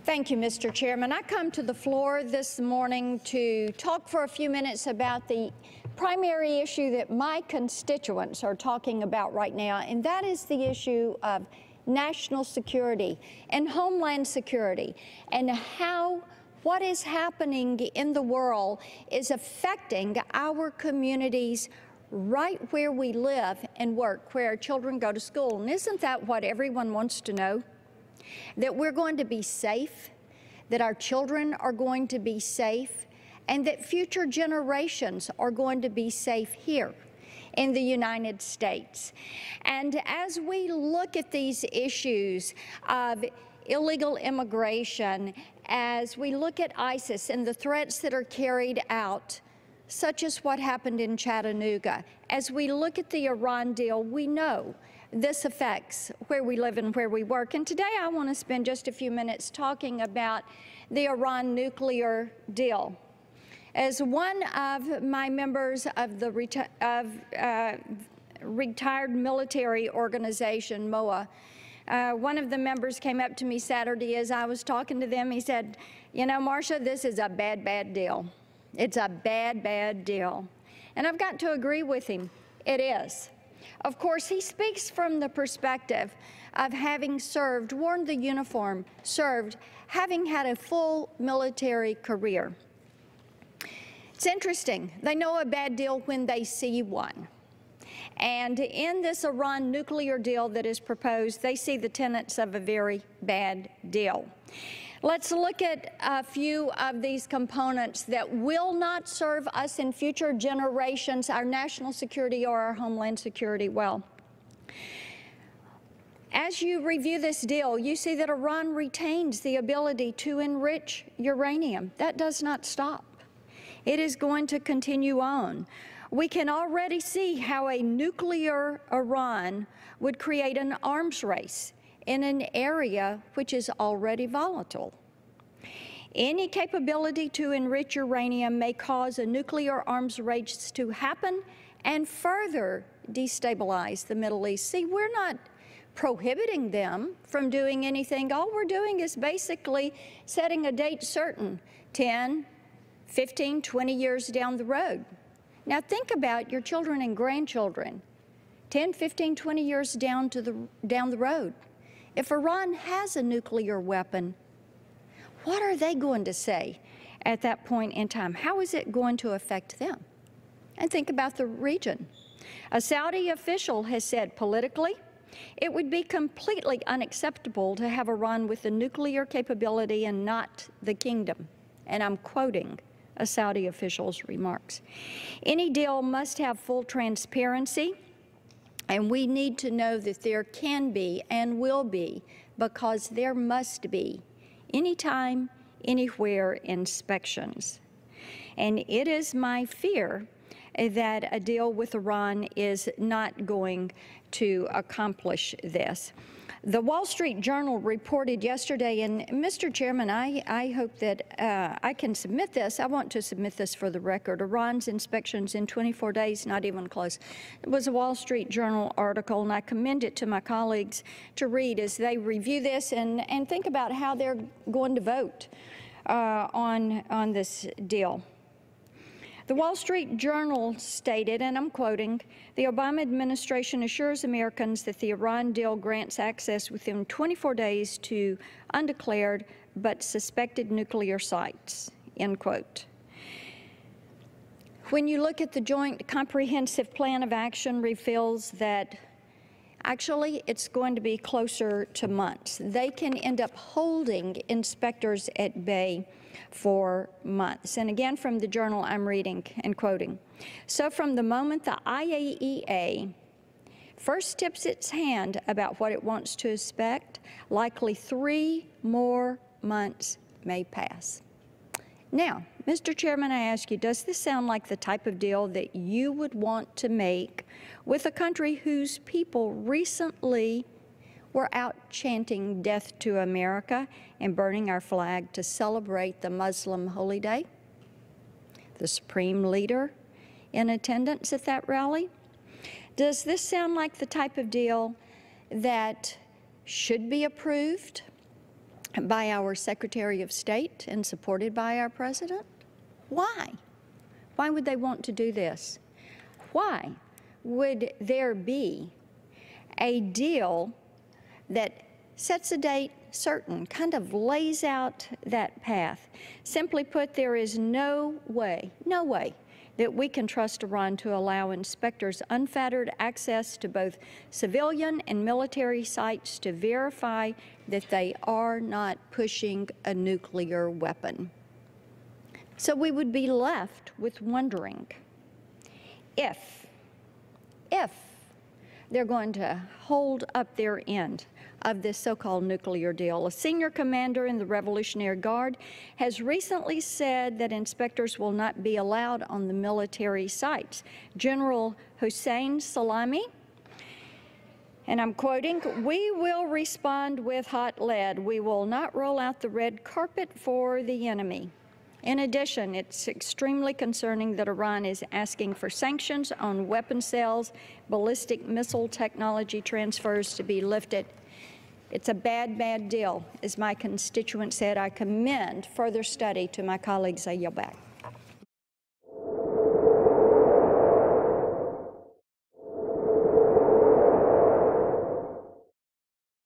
Thank you, Mr. Chairman. I come to the floor this morning to talk for a few minutes about the primary issue that my constituents are talking about right now, and that is the issue of national security and homeland security, and how what is happening in the world is affecting our communities right where we live and work, where our children go to school. And isn't that what everyone wants to know? That we're going to be safe, that our children are going to be safe, and that future generations are going to be safe here in the United States. And as we look at these issues of illegal immigration, as we look at ISIS and the threats that are carried out, such as what happened in Chattanooga, as we look at the Iran deal, we know this affects where we live and where we work. And today I want to spend just a few minutes talking about the Iran nuclear deal. As one of my members of the retired military organization, MOA, one of the members came up to me Saturday as I was talking to them. He said, "You know, Marsha, this is a bad, bad deal. It's a bad, bad deal." And I've got to agree with him. It is. Of course, he speaks from the perspective of having served, worn the uniform, served, having had a full military career. It's interesting. They know a bad deal when they see one. And in this Iran nuclear deal that is proposed, they see the tenets of a very bad deal. Let's look at a few of these components that will not serve us in future generations, our national security or our homeland security, well. As you review this deal, you see that Iran retains the ability to enrich uranium. That does not stop. It is going to continue on. We can already see how a nuclear Iran would create an arms race in an area which is already volatile. Any capability to enrich uranium may cause a nuclear arms race to happen and further destabilize the Middle East. See, we're not prohibiting them from doing anything. All we're doing is basically setting a date certain, 10, 15, 20 years down the road. Now think about your children and grandchildren, 10, 15, 20 years down the road. If Iran has a nuclear weapon, what are they going to say at that point in time? How is it going to affect them? And think about the region. A Saudi official has said politically, it would be completely unacceptable to have Iran with a nuclear capability and not the kingdom. And I'm quoting a Saudi official's remarks. Any deal must have full transparency, and we need to know that there can be and will be, because there must be, anytime, anywhere inspections. And it is my fear that a deal with Iran is not going to accomplish this. The Wall Street Journal reported yesterday, and Mr. Chairman, I hope that I can submit this. I want to submit this for the record. Iran's inspections in 24 days, not even close. It was a Wall Street Journal article, and I commend it to my colleagues to read as they review this and think about how they're going to vote on this deal. The Wall Street Journal stated, and I'm quoting, "The Obama administration assures Americans that the Iran deal grants access within 24 days to undeclared but suspected nuclear sites," end quote. When you look at the Joint Comprehensive Plan of Action, reveals that actually it's going to be closer to months. They can end up holding inspectors at bay for months. And again, from the journal I'm reading and quoting, "So from the moment the IAEA first tips its hand about what it wants to inspect, likely 3 more months may pass." Now, Mr. Chairman, I ask you, does this sound like the type of deal that you would want to make with a country whose people recently were out chanting "Death to America" and burning our flag to celebrate the Muslim holy day? The supreme leader in attendance at that rally? Does this sound like the type of deal that should be approved by our Secretary of State and supported by our President? Why? Why would they want to do this? Why would there be a deal that sets a date certain, kind of lays out that path? Simply put, there is no way that we can trust Iran to allow inspectors unfettered access to both civilian and military sites to verify that they are not pushing a nuclear weapon. So we would be left with wondering if they're going to hold up their end of this so-called nuclear deal. A senior commander in the Revolutionary Guard has recently said that inspectors will not be allowed on the military sites. General Hossein Salami, and I'm quoting, "We will respond with hot lead. We will not roll out the red carpet for the enemy." In addition, it's extremely concerning that Iran is asking for sanctions on weapon sales, ballistic missile technology transfers to be lifted. It's a bad, bad deal. As my constituent said, I commend further study to my colleagues. I yield back.